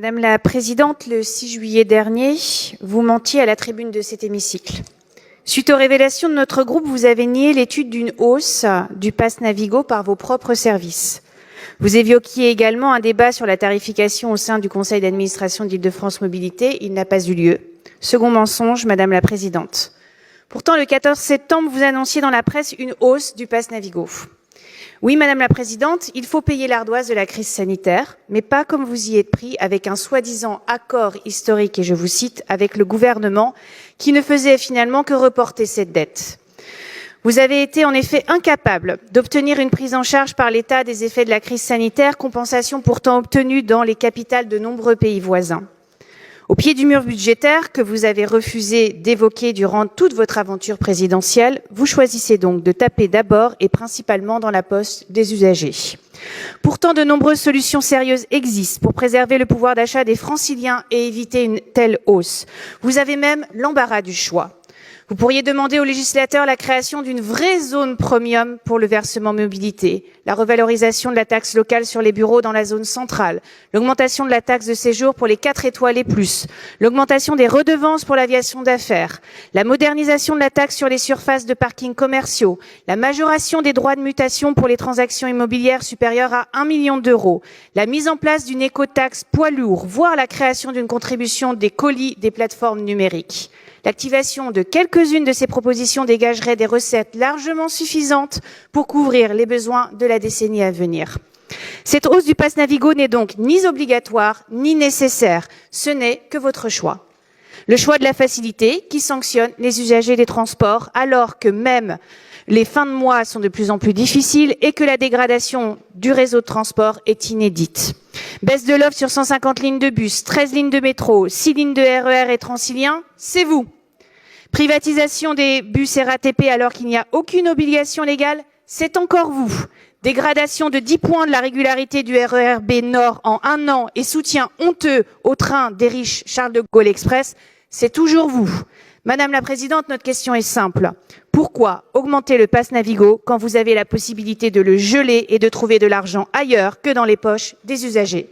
Madame la Présidente, le 6 juillet dernier, vous mentiez à la tribune de cet hémicycle. Suite aux révélations de notre groupe, vous avez nié l'étude d'une hausse du pass Navigo par vos propres services. Vous évoquiez également un débat sur la tarification au sein du conseil d'administration d'Île-de-France Mobilité. Il n'a pas eu lieu. Second mensonge, Madame la Présidente. Pourtant, le 14 septembre, vous annonciez dans la presse une hausse du pass Navigo. Oui, Madame la Présidente, il faut payer l'ardoise de la crise sanitaire, mais pas comme vous y êtes pris avec un soi-disant accord historique, et je vous cite, avec le gouvernement, qui ne faisait finalement que reporter cette dette. Vous avez été en effet incapable d'obtenir une prise en charge par l'État des effets de la crise sanitaire, compensation pourtant obtenue dans les capitales de nombreux pays voisins. Au pied du mur budgétaire que vous avez refusé d'évoquer durant toute votre aventure présidentielle, vous choisissez donc de taper d'abord et principalement dans la poche des usagers. Pourtant, de nombreuses solutions sérieuses existent pour préserver le pouvoir d'achat des Franciliens et éviter une telle hausse. Vous avez même l'embarras du choix. Vous pourriez demander aux législateurs la création d'une vraie zone premium pour le versement mobilité, la revalorisation de la taxe locale sur les bureaux dans la zone centrale, l'augmentation de la taxe de séjour pour les 4 étoiles et plus, l'augmentation des redevances pour l'aviation d'affaires, la modernisation de la taxe sur les surfaces de parkings commerciaux, la majoration des droits de mutation pour les transactions immobilières supérieures à 1 million d'euros, la mise en place d'une écotaxe poids lourd, voire la création d'une contribution des colis des plateformes numériques. L'activation de quelques-unes de ces propositions dégagerait des recettes largement suffisantes pour couvrir les besoins de la décennie à venir. Cette hausse du pass Navigo n'est donc ni obligatoire ni nécessaire. Ce n'est que votre choix. Le choix de la facilité qui sanctionne les usagers des transports alors que même les fins de mois sont de plus en plus difficiles et que la dégradation du réseau de transport est inédite. Baisse de l'offre sur 150 lignes de bus, 13 lignes de métro, 6 lignes de RER et Transilien, c'est vous. Privatisation des bus RATP alors qu'il n'y a aucune obligation légale, c'est encore vous. Dégradation de 10 points de la régularité du RER B Nord en 1 an et soutien honteux au train des riches Charles de Gaulle Express, c'est toujours vous. Madame la Présidente, notre question est simple. Pourquoi augmenter le pass Navigo quand vous avez la possibilité de le geler et de trouver de l'argent ailleurs que dans les poches des usagers ?